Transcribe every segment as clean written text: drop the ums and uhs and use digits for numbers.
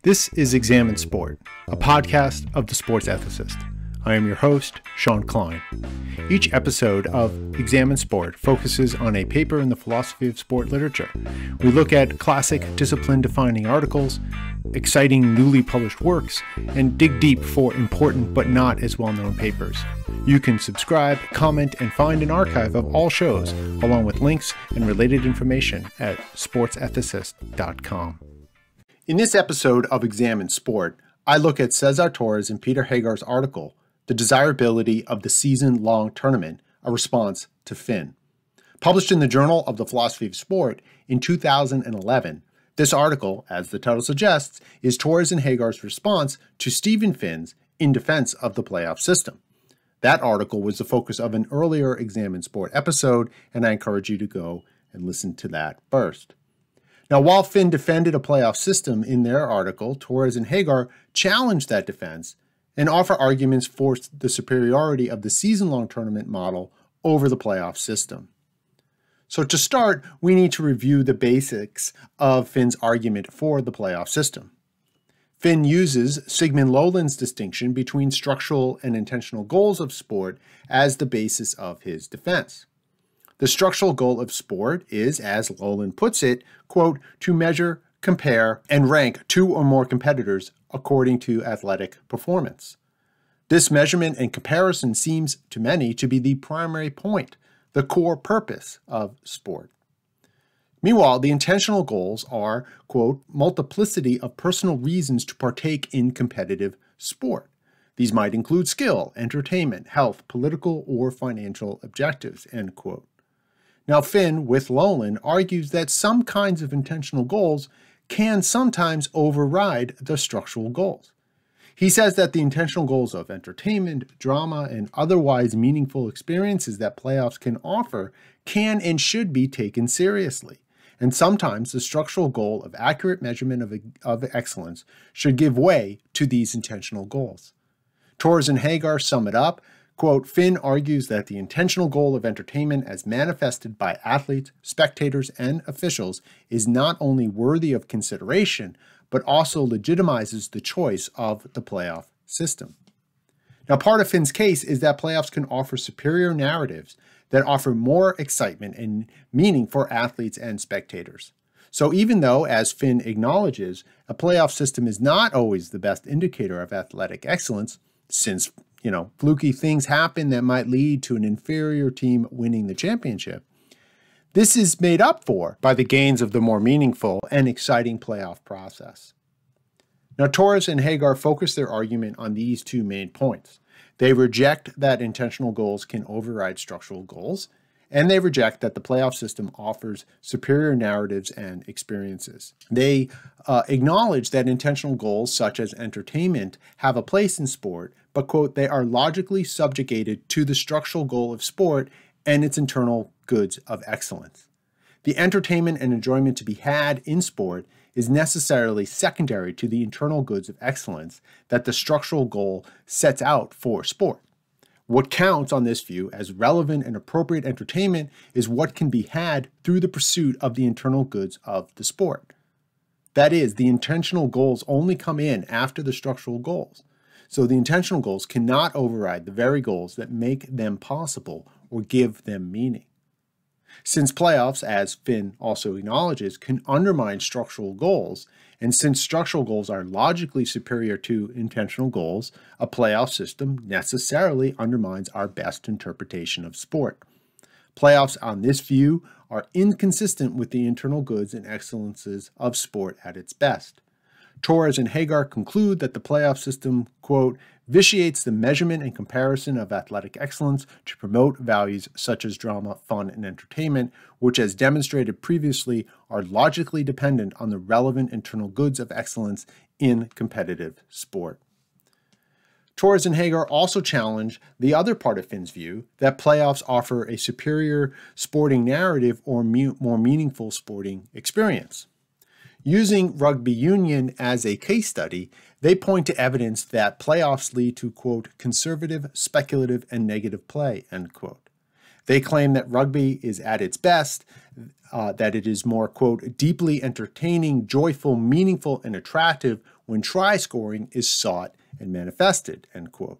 This is Examine Sport, a podcast of the sports ethicist. I am your host, Sean Klein. Each episode of Examine Sport focuses on a paper in the philosophy of sport literature. We look at classic discipline-defining articles, exciting newly published works, and dig deep for important but not as well-known papers. You can subscribe, comment, and find an archive of all shows, along with links and related information at sportsethicist.com. In this episode of Examine Sport, I look at Cesar, Torres, and Peter Hagar's article, The Desirability of the Season-Long Tournament, a Response to Finn. Published in the Journal of the Philosophy of Sport in 2011, this article, as the title suggests, is Torres and Hagar's response to Stephen Finn's In Defense of the Playoff System. That article was the focus of an earlier Examine Sport episode, and I encourage you to go and listen to that first. Now, while Finn defended a playoff system in their article, Torres and Hagar challenged that defense and offer arguments for the superiority of the season-long tournament model over the playoff system. So to start, we need to review the basics of Finn's argument for the playoff system. Finn uses Sigmund Lowland's distinction between structural and intentional goals of sport as the basis of his defense. The structural goal of sport is, as Lowland puts it, quote, to measure, compare, and rank two or more competitors according to athletic performance. This measurement and comparison seems to many to be the primary point, the core purpose of sport. Meanwhile, the intentional goals are, quote, multiplicity of personal reasons to partake in competitive sport. These might include skill, entertainment, health, political, or financial objectives, end quote. Now, Finn, with Lowland, argues that some kinds of intentional goals can sometimes override the structural goals. He says that the intentional goals of entertainment, drama, and otherwise meaningful experiences that playoffs can offer can and should be taken seriously. And sometimes the structural goal of accurate measurement of excellence should give way to these intentional goals. Torres and Hagar sum it up. Quote, Finn argues that the intentional goal of entertainment as manifested by athletes, spectators, and officials is not only worthy of consideration, but also legitimizes the choice of the playoff system. Now, part of Finn's case is that playoffs can offer superior narratives that offer more excitement and meaning for athletes and spectators. So even though, as Finn acknowledges, a playoff system is not always the best indicator of athletic excellence, since fluky things happen that might lead to an inferior team winning the championship, this is made up for by the gains of the more meaningful and exciting playoff process. Now, Torres and Hagar focus their argument on these two main points. They reject that intentional goals can override structural goals, and they reject that the playoff system offers superior narratives and experiences. They acknowledge that intentional goals such as entertainment have a place in sport, but, quote, they are logically subjugated to the structural goal of sport and its internal goods of excellence. The entertainment and enjoyment to be had in sport is necessarily secondary to the internal goods of excellence that the structural goal sets out for sport. What counts on this view as relevant and appropriate entertainment is what can be had through the pursuit of the internal goods of the sport. That is, the intentional goals only come in after the structural goals. So the intentional goals cannot override the very goals that make them possible or give them meaning. Since playoffs, as Finn also acknowledges, can undermine structural goals, and since structural goals are logically superior to intentional goals, a playoff system necessarily undermines our best interpretation of sport. Playoffs on this view are inconsistent with the internal goods and excellences of sport at its best. Torres and Hagar conclude that the playoff system, quote, vitiates the measurement and comparison of athletic excellence to promote values such as drama, fun, and entertainment, which, as demonstrated previously, are logically dependent on the relevant internal goods of excellence in competitive sport. Torres and Hagar also challenge the other part of Finn's view that playoffs offer a superior sporting narrative or more meaningful sporting experience. Using rugby union as a case study, they point to evidence that playoffs lead to, quote, conservative, speculative, and negative play, end quote. They claim that rugby is at its best that it is more, quote, deeply entertaining, joyful, meaningful, and attractive when try scoring is sought and manifested, end quote.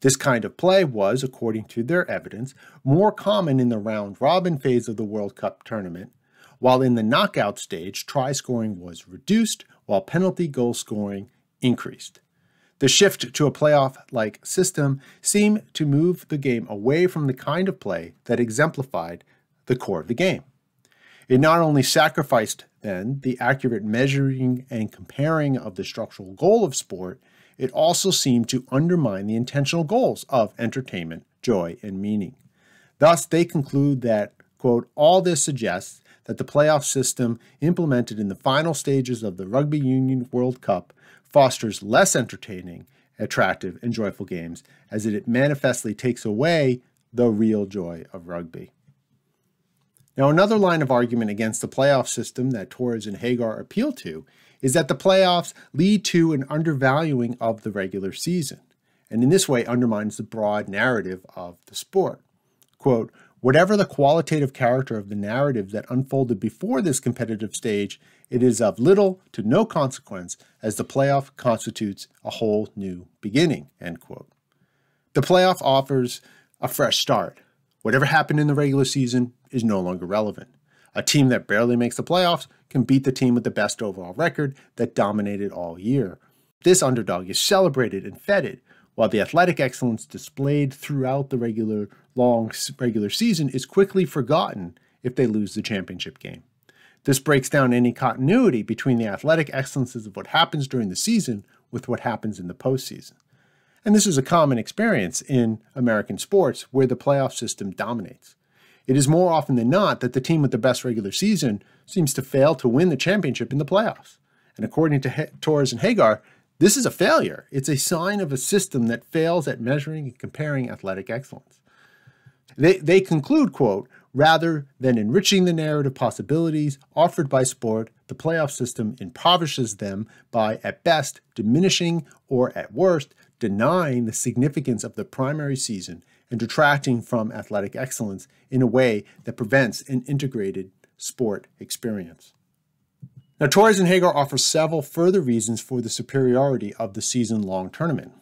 This kind of play was, according to their evidence, more common in the round-robin phase of the World Cup tournament, while in the knockout stage, try scoring was reduced, while penalty goal scoring increased. The shift to a playoff-like system seemed to move the game away from the kind of play that exemplified the core of the game. It not only sacrificed, then, the accurate measuring and comparing of the structural goal of sport, it also seemed to undermine the intentional goals of entertainment, joy, and meaning. Thus, they conclude that, quote, all this suggests that the playoff system implemented in the final stages of the Rugby Union World Cup fosters less entertaining, attractive, and joyful games, as it manifestly takes away the real joy of rugby. Now, another line of argument against the playoff system that Torres and Hagar appeal to is that the playoffs lead to an undervaluing of the regular season, and in this way undermines the broad narrative of the sport. Quote, whatever the qualitative character of the narrative that unfolded before this competitive stage, it is of little to no consequence as the playoff constitutes a whole new beginning, end quote. The playoff offers a fresh start. Whatever happened in the regular season is no longer relevant. A team that barely makes the playoffs can beat the team with the best overall record that dominated all year. This underdog is celebrated and feted, while the athletic excellence displayed throughout the regular season is quickly forgotten if they lose the championship game. This breaks down any continuity between the athletic excellences of what happens during the season with what happens in the postseason. And this is a common experience in American sports where the playoff system dominates. It is more often than not that the team with the best regular season seems to fail to win the championship in the playoffs. And according to Torres and Hagar, this is a failure. It's a sign of a system that fails at measuring and comparing athletic excellence. They conclude, quote, rather than enriching the narrative possibilities offered by sport, the playoff system impoverishes them by, at best, diminishing or, at worst, denying the significance of the primary season and detracting from athletic excellence in a way that prevents an integrated sport experience. Now, Torres and Hagar offer several further reasons for the superiority of the season-long tournament.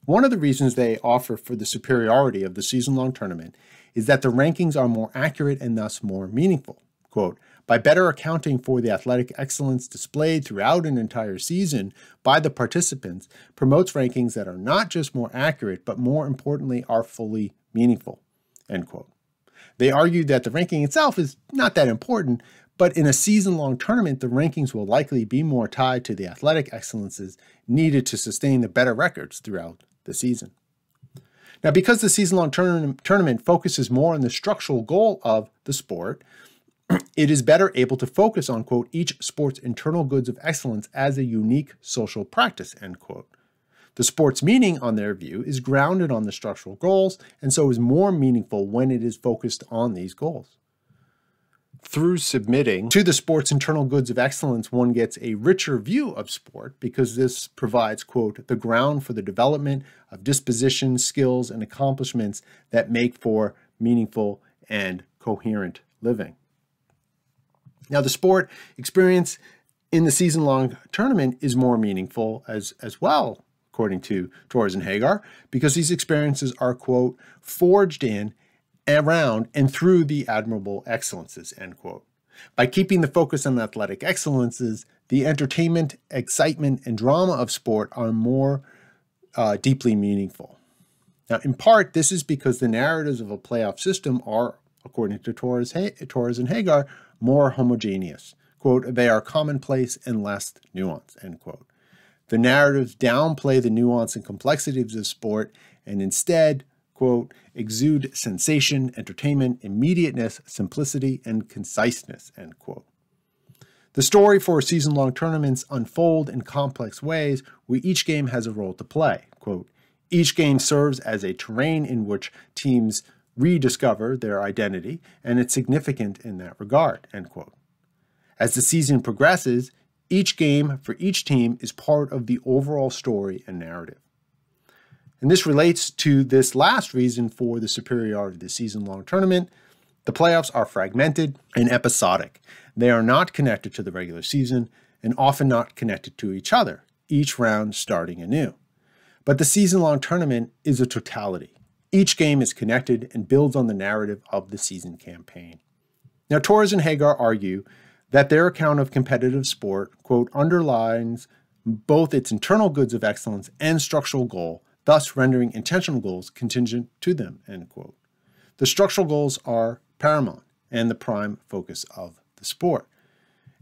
One of the reasons they offer for the superiority of the season-long tournament is that the rankings are more accurate and thus more meaningful. Quote, by better accounting for the athletic excellence displayed throughout an entire season by the participants promotes rankings that are not just more accurate, but more importantly are fully meaningful, end quote. They argue that the ranking itself is not that important, but in a season-long tournament, the rankings will likely be more tied to the athletic excellences needed to sustain the better records throughout the season. Now, because the season-long tournament focuses more on the structural goal of the sport, it is better able to focus on, quote, each sport's internal goods of excellence as a unique social practice, end quote. The sport's meaning, on their view, is grounded on the structural goals, and so is more meaningful when it is focused on these goals. Through submitting to the sport's internal goods of excellence, one gets a richer view of sport because this provides, quote, the ground for the development of dispositions, skills, and accomplishments that make for meaningful and coherent living. Now, the sport experience in the season-long tournament is more meaningful as well, according to Torres and Hagar, because these experiences are, quote, forged in, around, and through the admirable excellences, end quote. By keeping the focus on athletic excellences, the entertainment, excitement, and drama of sport are more deeply meaningful. Now, in part, this is because the narratives of a playoff system are, according to Torres and Hagar, more homogeneous. Quote, they are commonplace and less nuanced, end quote. The narratives downplay the nuance and complexities of sport and instead, quote, exude sensation, entertainment, immediateness, simplicity, and conciseness, end quote. The story for season-long tournaments unfold in complex ways where each game has a role to play. Quote, each game serves as a terrain in which teams rediscover their identity, and it's significant in that regard, end quote. As the season progresses, each game for each team is part of the overall story and narrative. And this relates to this last reason for the superiority of the season-long tournament, The playoffs are fragmented and episodic. They are not connected to the regular season and often not connected to each other, each round starting anew. But the season-long tournament is a totality. Each game is connected and builds on the narrative of the season campaign. Now, Torres and Hagar argue that their account of competitive sport, quote, underlines both its internal goods of excellence and structural goal, thus rendering intentional goals contingent to them, end quote. The structural goals are paramount and the prime focus of the sport.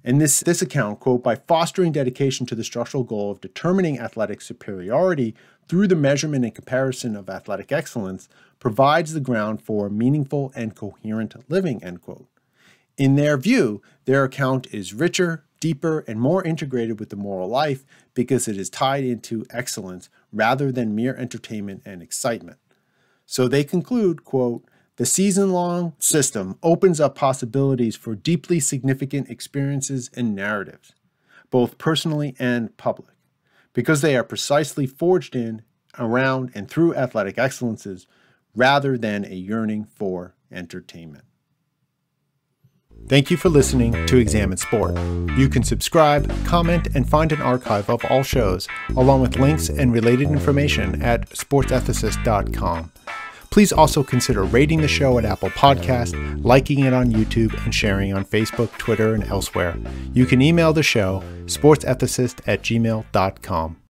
In this account, quote, by fostering dedication to the structural goal of determining athletic superiority through the measurement and comparison of athletic excellence, provides the ground for meaningful and coherent living, end quote. In their view, their account is richer, deeper, and more integrated with the moral life because it is tied into excellence rather than mere entertainment and excitement. So they conclude, quote, the season-long system opens up possibilities for deeply significant experiences and narratives, both personally and public, because they are precisely forged in, around, and through athletic excellences rather than a yearning for entertainment. Thank you for listening to Examine Sport. You can subscribe, comment, and find an archive of all shows, along with links and related information at sportsethicist.com. Please also consider rating the show at Apple Podcasts, liking it on YouTube, and sharing on Facebook, Twitter, and elsewhere. You can email the show, sportsethicist@gmail.com.